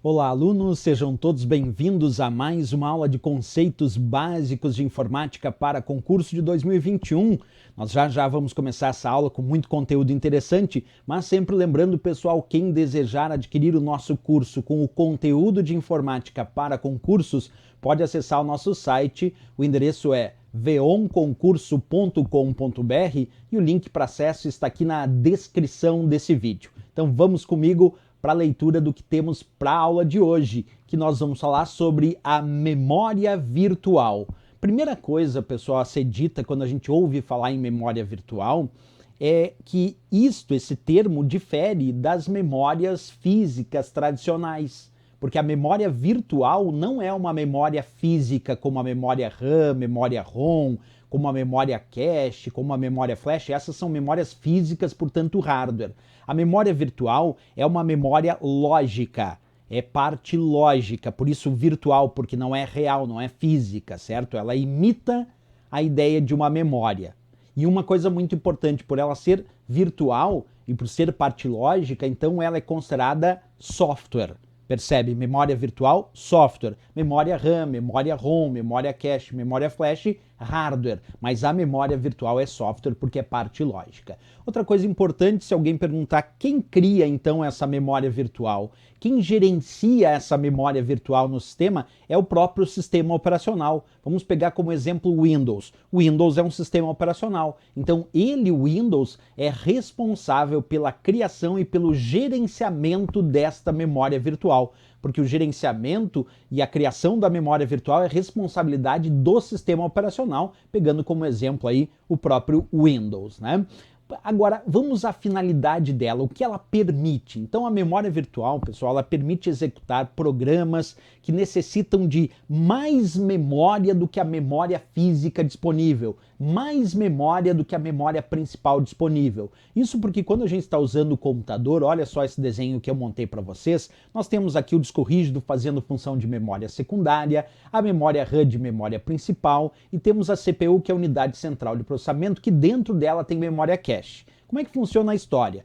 Olá, alunos, sejam todos bem-vindos a mais uma aula de conceitos básicos de informática para concurso de 2021. Nós já vamos começar essa aula com muito conteúdo interessante, mas sempre lembrando, pessoal, quem desejar adquirir o nosso curso com o conteúdo de informática para concursos, pode acessar o nosso site, o endereço é veonconcurso.com.br e o link para acesso está aqui na descrição desse vídeo. Então vamos comigo para a leitura do que temos para a aula de hoje, que nós vamos falar sobre a memória virtual. Primeira coisa, pessoal, a ser dita quando a gente ouve falar em memória virtual é que esse termo difere das memórias físicas tradicionais, porque a memória virtual não é uma memória física como a memória RAM, memória ROM, como a memória cache, como a memória flash. Essas são memórias físicas, portanto hardware. A memória virtual é uma memória lógica, é parte lógica, por isso virtual, porque não é real, não é física, certo? Ela imita a ideia de uma memória. E uma coisa muito importante, por ela ser virtual e por ser parte lógica, então ela é considerada software. Percebe? Memória virtual, software. Memória RAM, memória ROM, memória cache, memória flash, hardware. Mas a memória virtual é software porque é parte lógica. Outra coisa importante, se alguém perguntar quem cria então essa memória virtual, quem gerencia essa memória virtual no sistema é o próprio sistema operacional. Vamos pegar como exemplo o Windows. O Windows é um sistema operacional. Então o Windows, é responsável pela criação e pelo gerenciamento desta memória virtual. Porque o gerenciamento e a criação da memória virtual é responsabilidade do sistema operacional, pegando como exemplo aí o próprio Windows, né? Agora, vamos à finalidade dela, o que ela permite. Então, a memória virtual, pessoal, ela permite executar programas que necessitam de mais memória do que a memória física disponível, mais memória do que a memória principal disponível. Isso porque quando a gente está usando o computador, olha só esse desenho que eu montei para vocês, nós temos aqui o disco rígido fazendo função de memória secundária, a memória RAM de memória principal e temos a CPU, que é a unidade central de processamento, que dentro dela tem memória cache. Como é que funciona a história?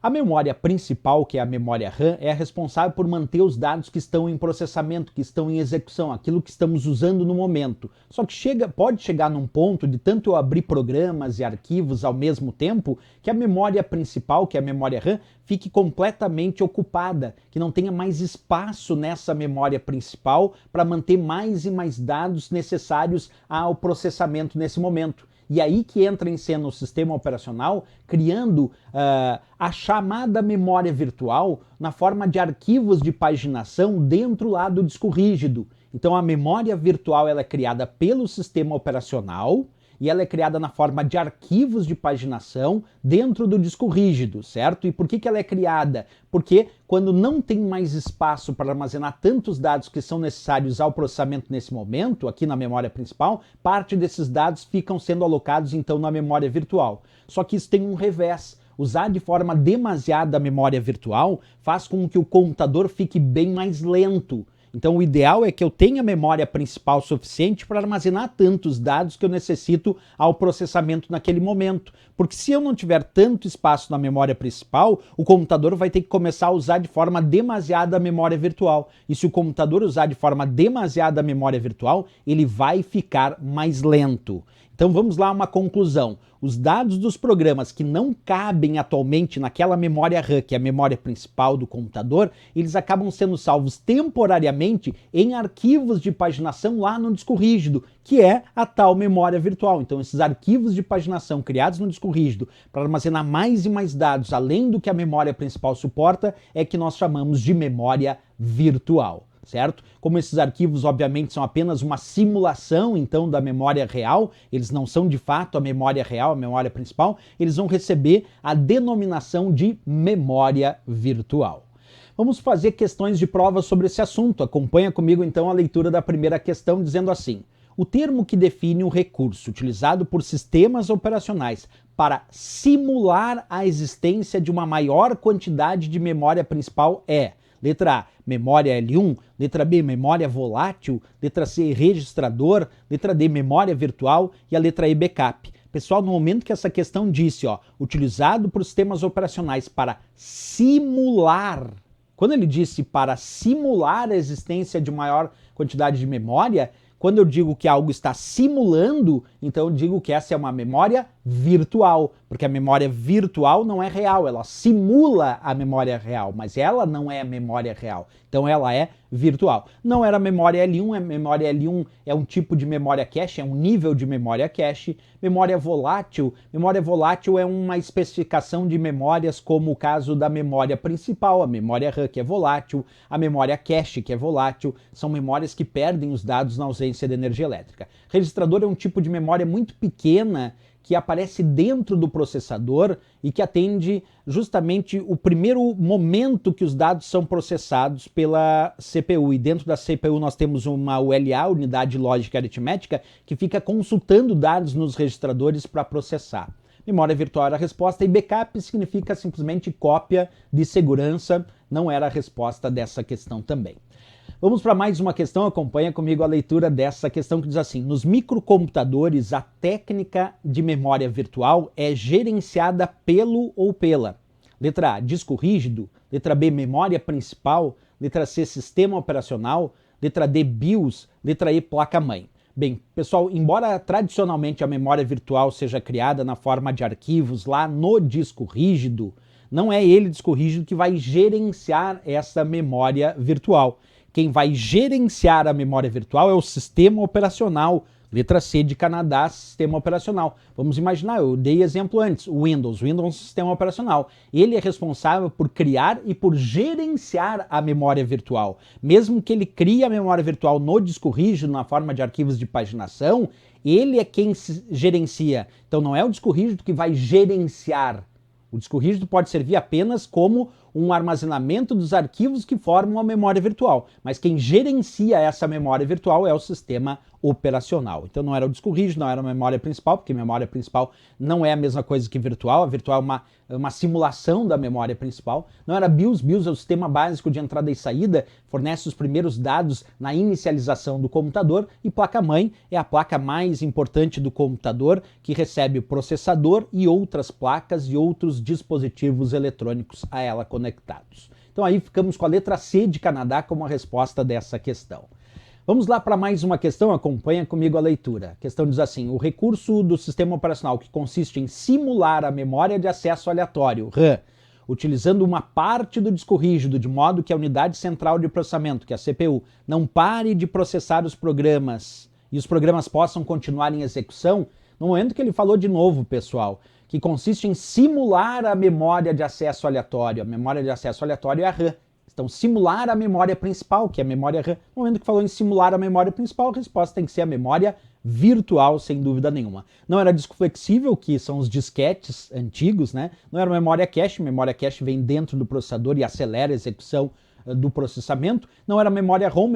A memória principal, que é a memória RAM, é a responsável por manter os dados que estão em processamento, que estão em execução, aquilo que estamos usando no momento. Só que pode chegar num ponto de tanto eu abrir programas e arquivos ao mesmo tempo, que a memória principal, que é a memória RAM, fique completamente ocupada, que não tenha mais espaço nessa memória principal para manter mais e mais dados necessários ao processamento nesse momento. E aí que entra em cena o sistema operacional, criando a chamada memória virtual na forma de arquivos de paginação dentro lá do disco rígido. Então a memória virtual ela é criada pelo sistema operacional e ela é criada na forma de arquivos de paginação dentro do disco rígido, certo? E por que ela é criada? Porque quando não tem mais espaço para armazenar tantos dados que são necessários ao processamento nesse momento, aqui na memória principal, parte desses dados ficam sendo alocados então na memória virtual. Só que isso tem um revés. Usar de forma demasiada a memória virtual faz com que o computador fique bem mais lento. Então o ideal é que eu tenha memória principal suficiente para armazenar tantos dados que eu necessito ao processamento naquele momento. Porque se eu não tiver tanto espaço na memória principal, o computador vai ter que começar a usar de forma demasiada a memória virtual. E se o computador usar de forma demasiada a memória virtual, ele vai ficar mais lento. Então vamos lá a uma conclusão. Os dados dos programas que não cabem atualmente naquela memória RAM, que é a memória principal do computador, eles acabam sendo salvos temporariamente em arquivos de paginação lá no disco rígido, que é a tal memória virtual. Então esses arquivos de paginação criados no disco rígido para armazenar mais e mais dados, além do que a memória principal suporta, é que nós chamamos de memória virtual. Certo? Como esses arquivos, obviamente, são apenas uma simulação, então, da memória real, eles não são, de fato, a memória real, a memória principal, eles vão receber a denominação de memória virtual. Vamos fazer questões de prova sobre esse assunto. Acompanha comigo, então, a leitura da primeira questão, dizendo assim: o termo que define o recurso utilizado por sistemas operacionais para simular a existência de uma maior quantidade de memória principal é... Letra A, memória L1. Letra B, memória volátil. Letra C, registrador. Letra D, memória virtual. E a letra E, backup. Pessoal, no momento que essa questão disse, utilizado por sistemas operacionais para simular Quando ele disse para simular a existência de maior quantidade de memória, quando eu digo que algo está simulando, então eu digo que essa é uma memória virtual, porque a memória virtual não é real, ela simula a memória real, mas ela não é a memória real, então ela é virtual. Não era memória L1, a memória L1 é um tipo de memória cache, é um nível de memória cache. Memória volátil é uma especificação de memórias, como o caso da memória principal, a memória RAM, que é volátil, a memória cache, que é volátil, são memórias que perdem os dados na ausência de energia elétrica. Registrador é um tipo de memória muito pequena que aparece dentro do processador e que atende justamente o primeiro momento que os dados são processados pela CPU. E dentro da CPU nós temos uma ULA, Unidade Lógica Aritmética, que fica consultando dados nos registradores para processar. Memória virtual era a resposta e backup significa simplesmente cópia de segurança, não era a resposta dessa questão também. Vamos para mais uma questão, acompanha comigo a leitura dessa questão que diz assim: nos microcomputadores, a técnica de memória virtual é gerenciada pelo ou pela. Letra A, disco rígido. Letra B, memória principal. Letra C, sistema operacional. Letra D, BIOS. Letra E, placa-mãe. Bem, pessoal, embora tradicionalmente a memória virtual seja criada na forma de arquivos lá no disco rígido, não é ele, disco rígido, que vai gerenciar essa memória virtual. Quem vai gerenciar a memória virtual é o sistema operacional. Letra C de Canadá, sistema operacional. Vamos imaginar, eu dei exemplo antes, o Windows é um sistema operacional. Ele é responsável por criar e por gerenciar a memória virtual. Mesmo que ele crie a memória virtual no disco rígido, na forma de arquivos de paginação, ele é quem gerencia. Então não é o disco rígido que vai gerenciar. O disco rígido pode servir apenas como um armazenamento dos arquivos que formam a memória virtual, mas quem gerencia essa memória virtual é o sistema operacional. Então não era o disco rígido, não era a memória principal, porque memória principal não é a mesma coisa que virtual, a virtual é uma simulação da memória principal. Não era BIOS, BIOS é o sistema básico de entrada e saída, fornece os primeiros dados na inicialização do computador, e placa-mãe é a placa mais importante do computador, que recebe o processador e outras placas e outros dispositivos eletrônicos a ela conectados. Então aí ficamos com a letra C de Canadá como a resposta dessa questão. Vamos lá para mais uma questão, acompanha comigo a leitura. A questão diz assim: o recurso do sistema operacional que consiste em simular a memória de acesso aleatório, RAM, utilizando uma parte do disco rígido, de modo que a unidade central de processamento, que é a CPU, não pare de processar os programas e os programas possam continuar em execução. No momento que ele falou de novo, pessoal, que consiste em simular a memória de acesso aleatório. A memória de acesso aleatório é a RAM. Então, simular a memória principal, que é a memória RAM. No momento que falou em simular a memória principal, a resposta tem que ser a memória virtual, sem dúvida nenhuma. Não era disco flexível, que são os disquetes antigos, né? Não era memória cache vem dentro do processador e acelera a execução do processamento. Não era memória ROM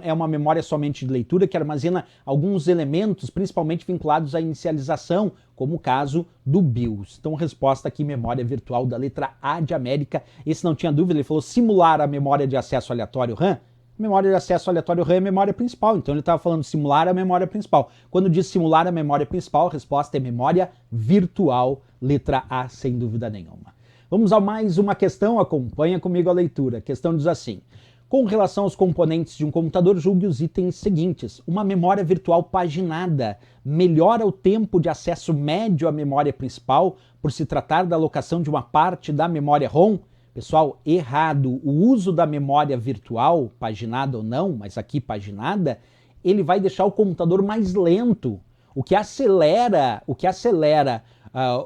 é uma memória somente de leitura que armazena alguns elementos, principalmente vinculados à inicialização, como o caso do BIOS. Então, resposta aqui, memória virtual da letra A de América. Esse não tinha dúvida, ele falou simular a memória de acesso aleatório RAM. Memória de acesso aleatório RAM é a memória principal, então ele estava falando simular a memória principal. Quando diz simular a memória principal, a resposta é memória virtual, letra A, sem dúvida nenhuma. Vamos a mais uma questão, acompanha comigo a leitura. A questão diz assim: com relação aos componentes de um computador, julgue os itens seguintes. Uma memória virtual paginada melhora o tempo de acesso médio à memória principal por se tratar da alocação de uma parte da memória ROM? Pessoal, errado. O uso da memória virtual, paginada ou não, mas aqui paginada, ele vai deixar o computador mais lento, o que acelera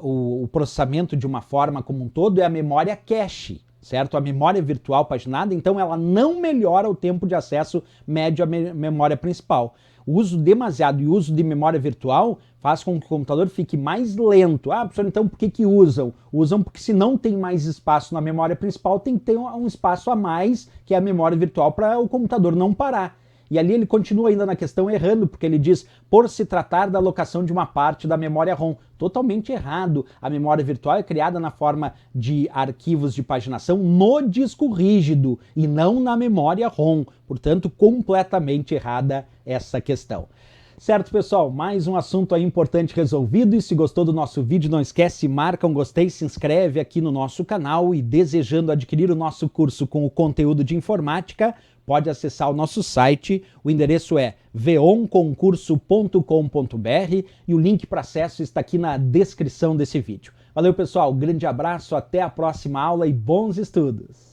o processamento de uma forma como um todo é a memória cache, certo? A memória virtual paginada, então ela não melhora o tempo de acesso médio à memória principal. O uso demasiado e o uso de memória virtual faz com que o computador fique mais lento. Ah, professor, então por que usam? Usam porque se não tem mais espaço na memória principal, tem que ter um espaço a mais, que é a memória virtual, para o computador não parar. E ali ele continua ainda na questão errando, porque ele diz, por se tratar da alocação de uma parte da memória ROM. Totalmente errado. A memória virtual é criada na forma de arquivos de paginação no disco rígido e não na memória ROM. Portanto, completamente errada essa questão. Certo, pessoal? Mais um assunto aí importante resolvido, e se gostou do nosso vídeo, não esquece, marca um gostei, se inscreve aqui no nosso canal, e desejando adquirir o nosso curso com o conteúdo de informática, pode acessar o nosso site, o endereço é veonconcurso.com.br e o link para acesso está aqui na descrição desse vídeo. Valeu, pessoal, grande abraço, até a próxima aula e bons estudos!